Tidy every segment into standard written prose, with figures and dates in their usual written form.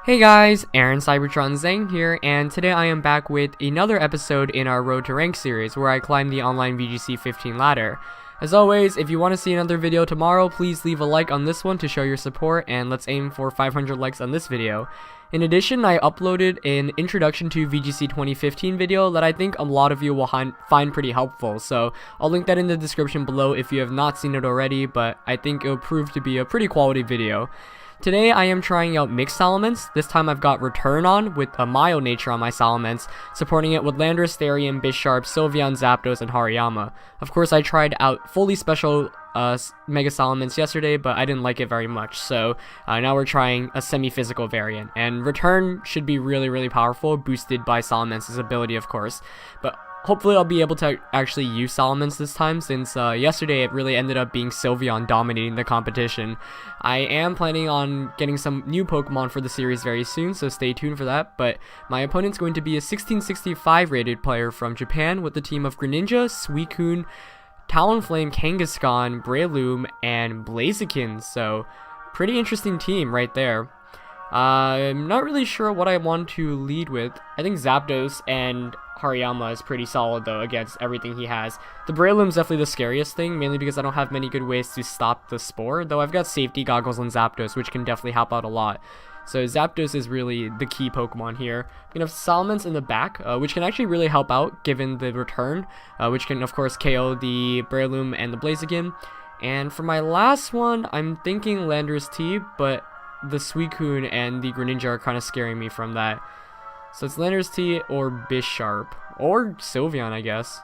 Hey guys, Aaron Cybertron Zhang here, and today I am back with another episode in our Road to Rank series where I climb the online VGC 15 ladder. As always, if you want to see another video tomorrow, please leave a like on this one to show your support, and let's aim for 500 likes on this video. In addition, I uploaded an Introduction to VGC 2015 video that I think a lot of you will find pretty helpful, so I'll link that in the description below if you have not seen it already, but I think it will prove to be a pretty quality video. Today I am trying out mixed Salamence. This time I've got Return on with a mild nature on my Salamence, supporting it with Landorus, Therian, Bisharp, Sylveon, Zapdos, and Hariyama. Of course, I tried out fully special Mega Salamence yesterday, but I didn't like it very much, so now we're trying a semi-physical variant, and Return should be really powerful, boosted by Salamence's ability, of course, but hopefully I'll be able to actually use Salamence this time, since yesterday it really ended up being Sylveon dominating the competition. I am planning on getting some new Pokemon for the series very soon, so stay tuned for that, but my opponent's going to be a 1665 rated player from Japan with the team of Greninja, Suicune, Talonflame, Kangaskhan, Breloom, and Blaziken, so pretty interesting team right there. I'm not really sure what I want to lead with. I think Zapdos and Hariyama is pretty solid though against everything he has. The Breloom's definitely the scariest thing, mainly because I don't have many good ways to stop the Spore, though I've got Safety Goggles on Zapdos, which can definitely help out a lot. So Zapdos is really the key Pokemon here. We have Salamence in the back, which can actually really help out given the Return, which can of course KO the Breloom and the Blaziken. And for my last one, I'm thinking Landorus T, but the Suicune and the Greninja are kind of scaring me from that. So it's Landorus T or Bisharp, or Sylveon, I guess.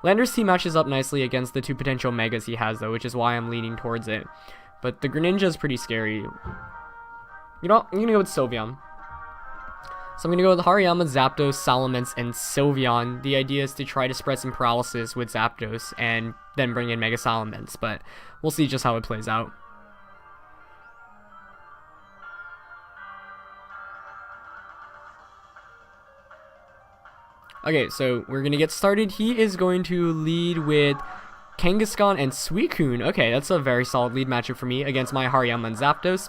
Landorus T matches up nicely against the two potential Megas he has though, which is why I'm leaning towards it. But the Greninja is pretty scary. You know, I'm gonna go with Sylveon. So I'm gonna go with Hariyama, Zapdos, Salamence, and Sylveon. The idea is to try to spread some paralysis with Zapdos and then bring in Mega Salamence, but we'll see just how it plays out. Okay, so we're gonna get started. He is going to lead with Kangaskhan and Suicune. Okay, that's a very solid lead matchup for me against my Hariyama and Zapdos.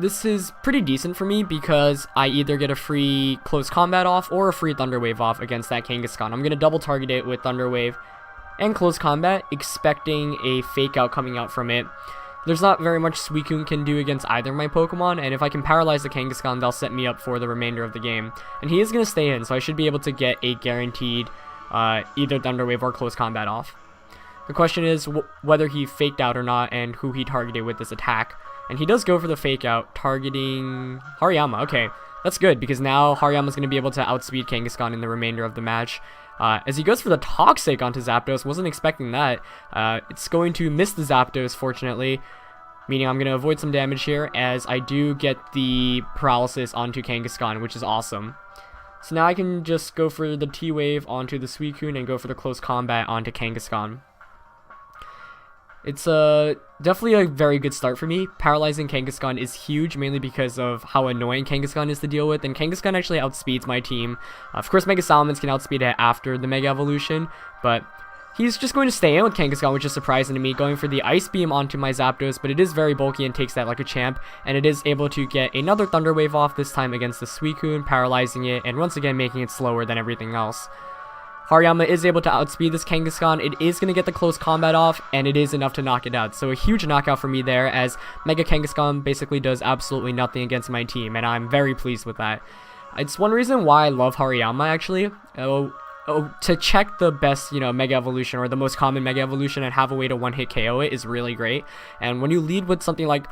This is pretty decent for me because I either get a free close combat off or a free Thunder Wave off against that Kangaskhan. I'm gonna double target it with Thunder Wave and close combat, expecting a fake out coming out from it. There's not very much Suicune can do against either of my Pokemon, and if I can paralyze the Kangaskhan, they'll set me up for the remainder of the game. And he is going to stay in, so I should be able to get a guaranteed either Thunder Wave or close combat off. The question is whether he faked out or not, and who he targeted with this attack. And he does go for the fake out, targeting Hariyama. Okay, that's good, because now Hariyama's going to be able to outspeed Kangaskhan in the remainder of the match. As he goes for the Toxic onto Zapdos, wasn't expecting that. It's going to miss the Zapdos, fortunately, meaning I'm going to avoid some damage here, as I do get the Paralysis onto Kangaskhan, which is awesome. So now I can just go for the T-Wave onto the Suicune and go for the Close Combat onto Kangaskhan. It's definitely a very good start for me. Paralyzing Kangaskhan is huge, mainly because of how annoying Kangaskhan is to deal with, and Kangaskhan actually outspeeds my team. Of course, Mega Salamence can outspeed it after the Mega Evolution, but he's just going to stay in with Kangaskhan, which is surprising to me, going for the Ice Beam onto my Zapdos, but it is very bulky and takes that like a champ, and it is able to get another Thunder Wave off, this time against the Suicune, paralyzing it, and once again making it slower than everything else. Hariyama is able to outspeed this Kangaskhan. It is going to get the close combat off, and it is enough to knock it out. So a huge knockout for me there, as Mega Kangaskhan basically does absolutely nothing against my team, and I'm very pleased with that. It's one reason why I love Hariyama, actually. To check the best, Mega Evolution, or the most common Mega Evolution, and have a way to one-hit KO it is really great. And when you lead with something like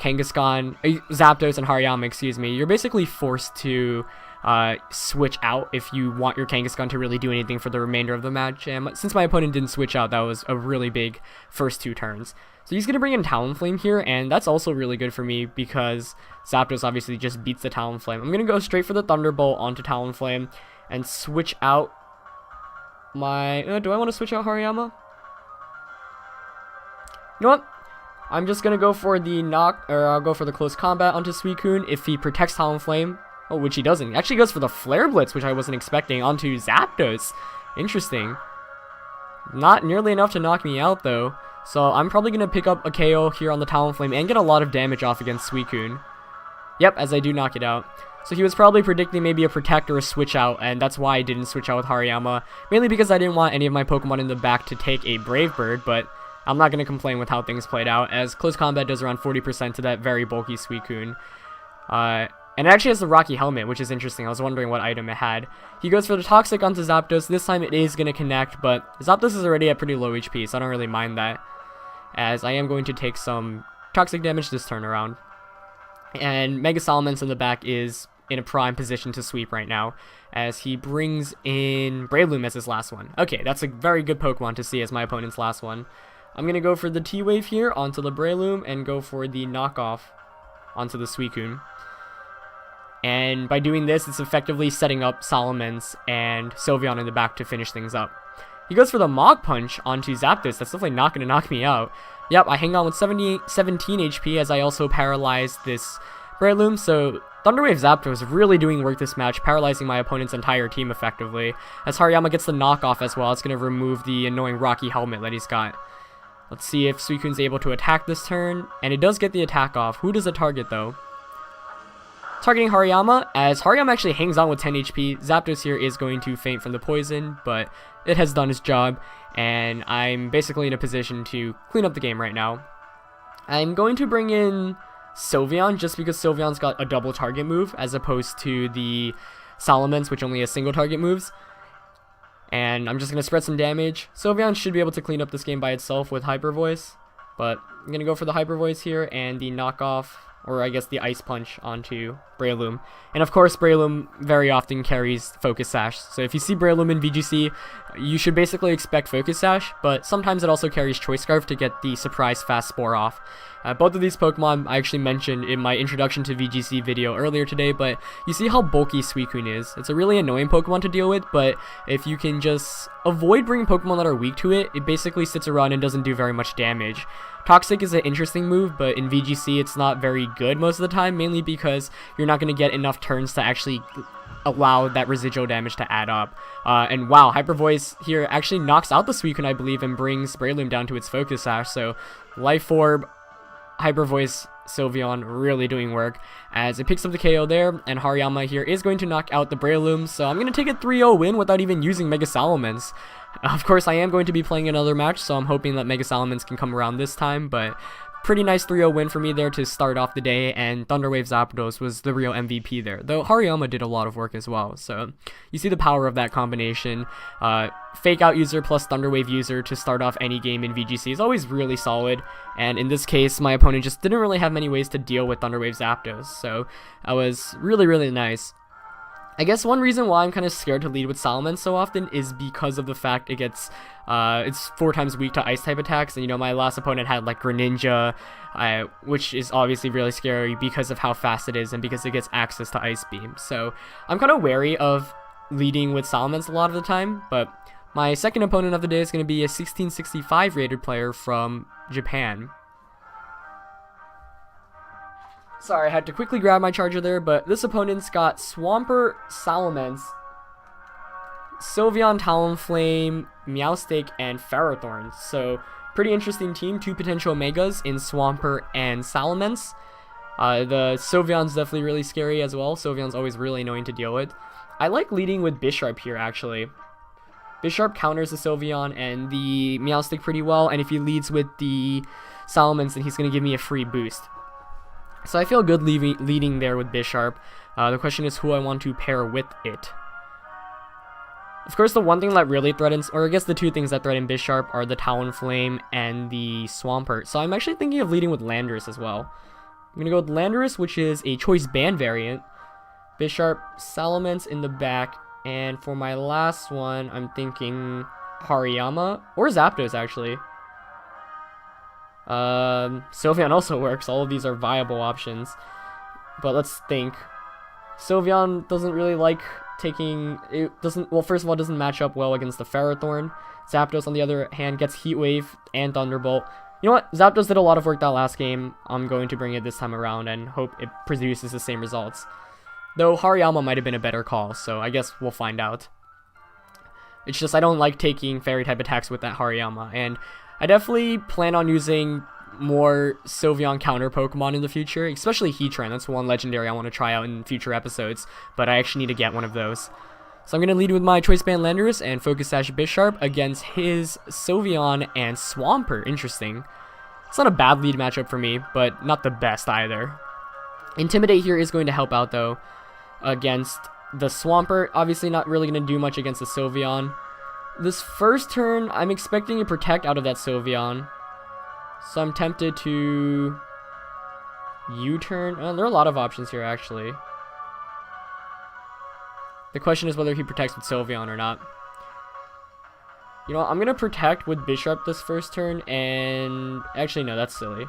Kangaskhan, Zapdos, and Hariyama, excuse me, you're basically forced to switch out if you want your Kangaskhan to really do anything for the remainder of the match, and since my opponent didn't switch out, that was a really big first two turns. So he's going to bring in Talonflame here, and that's also really good for me because Zapdos obviously just beats the Talonflame. I'm going to go straight for the Thunderbolt onto Talonflame and switch out my... do I want to switch out Hariyama? You know what? I'm just going to go for the I'll go for the close combat onto Suicune if he protects Talonflame. Oh, which he doesn't. He actually goes for the Flare Blitz, which I wasn't expecting, onto Zapdos. Interesting. Not nearly enough to knock me out, though. So I'm probably going to pick up a KO here on the Talonflame and get a lot of damage off against Suicune. Yep, as I do knock it out. So he was probably predicting maybe a Protect or a Switch Out, and that's why I didn't switch out with Hariyama. Mainly because I didn't want any of my Pokemon in the back to take a Brave Bird, but I'm not going to complain with how things played out, as Close Combat does around 40% to that very bulky Suicune. And it actually has the Rocky Helmet, which is interesting. I was wondering what item it had. He goes for the Toxic onto Zapdos. This time it is going to connect, but Zapdos is already at pretty low HP, so I don't really mind that, as I am going to take some Toxic damage this turn around. And Mega Salamence in the back is in a prime position to sweep right now, as he brings in Breloom as his last one. Okay, that's a very good Pokemon to see as my opponent's last one. I'm going to go for the T-Wave here onto the Breloom and go for the knockoff onto the Suicune. And by doing this, it's effectively setting up Salamence and Sylveon in the back to finish things up. He goes for the Mach Punch onto Zapdos. That's definitely not going to knock me out. Yep, I hang on with 17 HP as I also paralyze this Breloom. So Thunderwave Zapdos really doing work this match, paralyzing my opponent's entire team effectively. As Hariyama gets the knockoff as well, it's going to remove the annoying Rocky Helmet that he's got. Let's see if Suicune's able to attack this turn. And it does get the attack off. Who does it target though? Targeting Hariyama, as Hariyama actually hangs on with 10 HP. Zapdos here is going to faint from the poison, but it has done its job, and I'm basically in a position to clean up the game right now. I'm going to bring in Sylveon, just because Sylveon's got a double target move, as opposed to the Salamence, which only has single target moves. And I'm just going to spread some damage. Sylveon should be able to clean up this game by itself with Hyper Voice, but I'm going to go for the Hyper Voice here, and the knockoff, or I guess the Ice Punch onto Breloom. And of course, Breloom very often carries Focus Sash. So if you see Breloom in VGC, you should basically expect Focus Sash, but sometimes it also carries Choice Scarf to get the surprise fast Spore off. Both of these Pokemon I actually mentioned in my introduction to VGC video earlier today, but you see how bulky Suicune is. It's a really annoying Pokemon to deal with, but if you can just avoid bringing Pokemon that are weak to it, it basically sits around and doesn't do very much damage. Toxic is an interesting move, but in VGC it's not very good most of the time, mainly because you're not going to get enough turns to actually allow that residual damage to add up. And wow, Hyper Voice here actually knocks out the Suicune, I believe, and brings Breloom down to its Focus Sash. So Life Orb, Hyper Voice, Sylveon really doing work as it picks up the KO there, and Hariyama here is going to knock out the Breloom, so I'm going to take a 3-0 win without even using Mega Salamence. Of course, I am going to be playing another match, so I'm hoping that Mega Salamence can come around this time, but pretty nice 3-0 win for me there to start off the day, and Thunderwave Zapdos was the real MVP there, though Hariyama did a lot of work as well. So you see the power of that combination. Fake Out user plus Thunderwave user to start off any game in VGC is always really solid, and in this case my opponent just didn't really have many ways to deal with Thunderwave Zapdos, so that was really nice. I guess one reason why I'm kind of scared to lead with Salamence so often is because of the fact it gets, it's 4 times weak to Ice type attacks, and you know, my last opponent had like Greninja, which is obviously really scary because of how fast it is and because it gets access to Ice Beam. So I'm kind of wary of leading with Salamence a lot of the time, but my second opponent of the day is going to be a 1665 rated player from Japan. Sorry, I had to quickly grab my charger there, but this opponent's got Swampert, Salamence, Sylveon, Talonflame, Meowstic, and Ferrothorn. So, pretty interesting team. 2 potential Megas in Swampert and Salamence. The Sylveon's definitely really scary as well. Sylveon's always really annoying to deal with. I like leading with Bisharp here, actually. Bisharp counters the Sylveon and the Meowstic pretty well, and if he leads with the Salamence, then he's going to give me a free boost. So I feel good leading there with Bisharp. The question is who I want to pair with it. Of course, the one thing that really threatens, or I guess the 2 things that threaten Bisharp are the Talonflame and the Swampert. So I'm actually thinking of leading with Landorus as well. I'm going to go with Landorus, which is a Choice Band variant. Bisharp, Salamence in the back. And for my last one, I'm thinking Hariyama, or Zapdos actually. Sylveon also works. All of these are viable options. But let's think. Sylveon doesn't really like taking... It doesn't... Well, first of all, it doesn't match up well against the Ferrothorn. Zapdos, on the other hand, gets Heat Wave and Thunderbolt. You know what? Zapdos did a lot of work that last game. I'm going to bring it this time around and hope it produces the same results. Though Hariyama might have been a better call, so I guess we'll find out. It's just I don't like taking Fairy-type attacks with that Hariyama, and I definitely plan on using more Sylveon counter Pokemon in the future, especially Heatran. That's one legendary I want to try out in future episodes, but I actually need to get one of those. So I'm going to lead with my Choice Band Landorus and Focus Sash Bisharp against his Sylveon and Swampert. Interesting. It's not a bad lead matchup for me, but not the best either. Intimidate here is going to help out, though, against the Swampert. Obviously not really going to do much against the Sylveon. This first turn, I'm expecting a Protect out of that Sylveon. So I'm tempted to U-turn. There are a lot of options here, actually. The question is whether he protects with Sylveon or not. You know what? I'm going to protect with Bisharp this first turn, and... Actually, no, that's silly.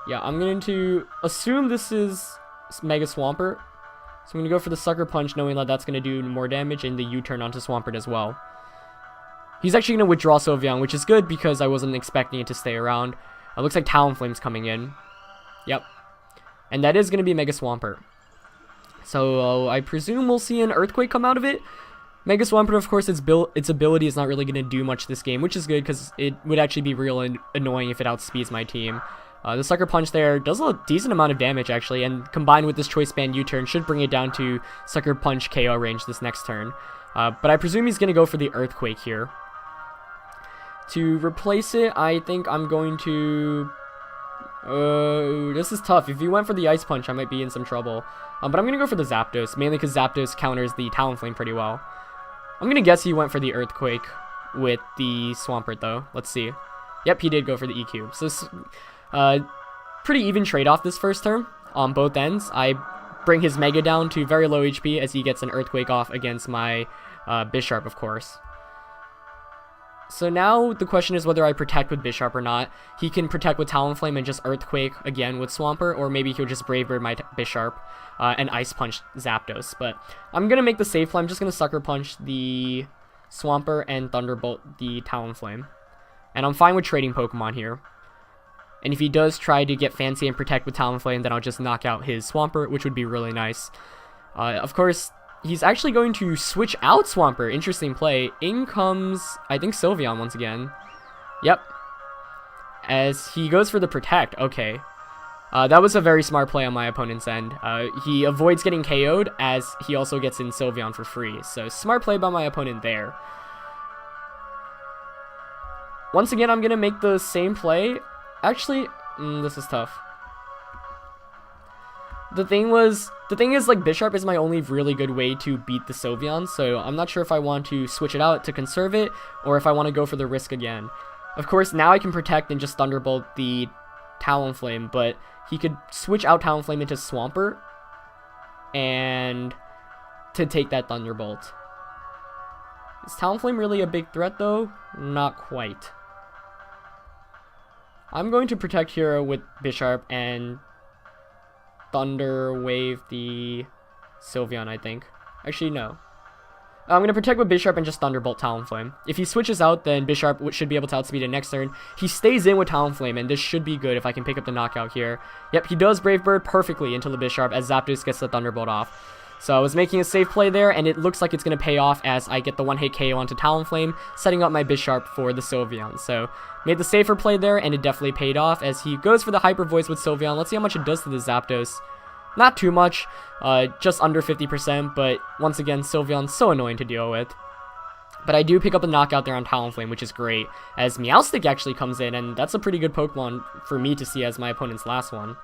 Yeah, I'm going to assume this is Mega Swampert. So I'm going to go for the Sucker Punch, knowing that that's going to do more damage, and the U-turn onto Swampert as well. He's actually going to withdraw Sylveon, which is good because I wasn't expecting it to stay around. It looks like Talonflame's coming in. Yep. And that is going to be Mega Swampert. So I presume we'll see an Earthquake come out of it. Mega Swampert, of course, its ability is not really going to do much this game, which is good because it would actually be real annoying if it outspeeds my team. The Sucker Punch there does a decent amount of damage, actually, and combined with this Choice Band U-turn should bring it down to Sucker Punch KO range this next turn. But I presume he's going to go for the Earthquake here. To replace it, I think I'm going to... this is tough. If he went for the Ice Punch, I might be in some trouble. But I'm going to go for the Zapdos, mainly because Zapdos counters the Talonflame pretty well. I'm going to guess he went for the Earthquake with the Swampert, though. Let's see. Yep, he did go for the EQ. So, pretty even trade-off this first turn on both ends. I bring his Mega down to very low HP as he gets an Earthquake off against my Bisharp, of course. So now the question is whether I protect with Bisharp or not. He can protect with Talonflame and just Earthquake again with Swampert, or maybe he'll just Brave Bird my Bisharp and Ice Punch Zapdos. But I'm going to make the safe play. I'm just going to Sucker Punch the Swampert and Thunderbolt the Talonflame. And I'm fine with trading Pokemon here. And if he does try to get fancy and protect with Talonflame, then I'll just knock out his Swampert, which would be really nice. Of course... He's actually going to switch out Swampert. Interesting play. In comes, I think, Sylveon once again. Yep. As he goes for the Protect. Okay. That was a very smart play on my opponent's end. He avoids getting KO'd as he also gets in Sylveon for free. So, smart play by my opponent there. Once again, I'm going to make the same play. Actually, this is tough. The thing is, like, Bisharp is my only really good way to beat the Sylveon, so I'm not sure if I want to switch it out to conserve it, or if I want to go for the risk again. Of course, now I can protect and just Thunderbolt the Talonflame, but he could switch out Talonflame into Swampert, and to take that Thunderbolt. Is Talonflame really a big threat, though? Not quite. I'm going to protect here with Bisharp and... Thunder Wave the Sylveon, I think. Actually, no. I'm going to protect with Bisharp and just Thunderbolt Talonflame. If he switches out, then Bisharp should be able to outspeed it next turn. He stays in with Talonflame, and this should be good if I can pick up the knockout here. Yep, he does Brave Bird perfectly into the Bisharp as Zapdos gets the Thunderbolt off. So I was making a safe play there, and it looks like it's going to pay off as I get the one-hit KO onto Talonflame, setting up my Bisharp for the Sylveon. So made the safer play there, and it definitely paid off as he goes for the Hyper Voice with Sylveon. Let's see how much it does to the Zapdos. Not too much, just under 50%, but once again, Sylveon's so annoying to deal with. But I do pick up a knockout there on Talonflame, which is great, as Meowstic actually comes in, and that's a pretty good Pokemon for me to see as my opponent's last one.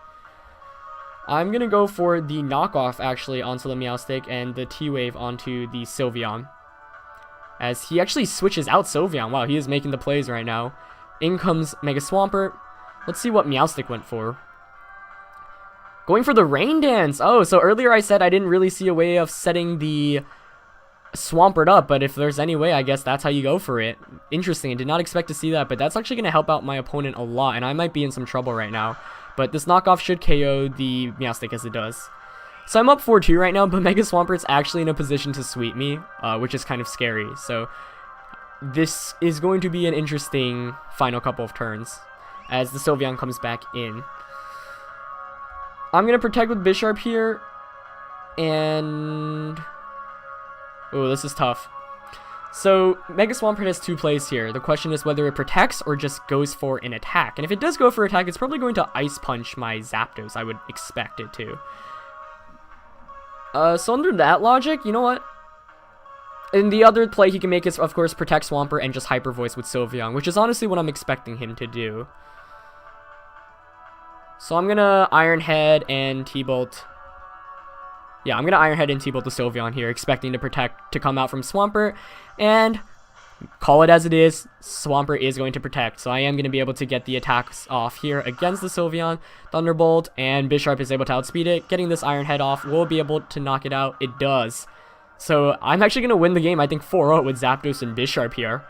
I'm going to go for the knockoff, actually, onto the Meowstic, and the T-Wave onto the Sylveon. As he actually switches out Sylveon. Wow, he is making the plays right now. In comes Mega Swampert. Let's see what Meowstic went for. Going for the Rain Dance. Oh, so earlier I said I didn't really see a way of setting the Swampert up, but if there's any way, I guess that's how you go for it. Interesting. I did not expect to see that, but that's actually going to help out my opponent a lot, and I might be in some trouble right now. But this knockoff should KO the Meowstic as it does. So I'm up 4-2 right now, but Mega Swampert's actually in a position to sweep me, which is kind of scary. So this is going to be an interesting final couple of turns as the Sylveon comes back in. I'm going to protect with Bisharp here, and... oh, this is tough. So Mega Swampert has 2 plays here. The question is whether it protects or just goes for an attack. And if it does go for attack, it's probably going to Ice Punch my Zapdos. I would expect it to. So under that logic, you know what? In the other play he can make is, of course, protect Swampert and just Hyper Voice with Sylveon, which is honestly what I'm expecting him to do. So I'm gonna Iron Head and T-Bolt. Yeah, I'm gonna Iron Head and T-Bolt the Sylveon here, expecting to come out from Swampert, and call it as it is, Swampert is going to protect, so I am going to be able to get the attacks off here against the Sylveon. Thunderbolt, and Bisharp is able to outspeed it. Getting this Iron Head off will be able to knock it out. It does. So I'm actually going to win the game, I think 4-0 with Zapdos and Bisharp here.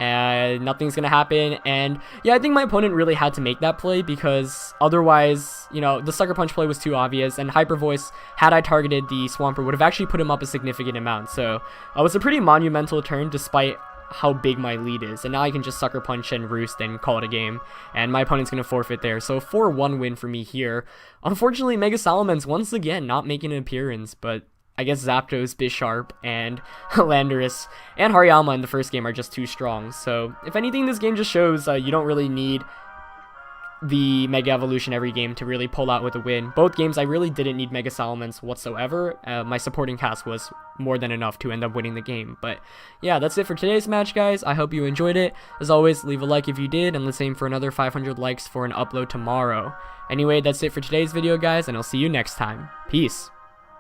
And nothing's going to happen. And yeah, I think my opponent really had to make that play because otherwise, you know, the Sucker Punch play was too obvious. And Hyper Voice, had I targeted the Swampert, would have actually put him up a significant amount. So it was a pretty monumental turn despite how big my lead is. And now I can just Sucker Punch and Roost and call it a game. And my opponent's going to forfeit there. So 4-1 win for me here. Unfortunately, Mega Salamence once again not making an appearance, but I guess Zapdos, Bisharp, and Landorus, and Hariyama in the first game are just too strong. So, if anything, this game just shows you don't really need the Mega Evolution every game to really pull out with a win. Both games, I really didn't need Mega Salamence whatsoever. My supporting cast was more than enough to end up winning the game. But, yeah, that's it for today's match, guys. I hope you enjoyed it. As always, leave a like if you did, and let's aim for another 500 likes for an upload tomorrow. Anyway, that's it for today's video, guys, and I'll see you next time. Peace.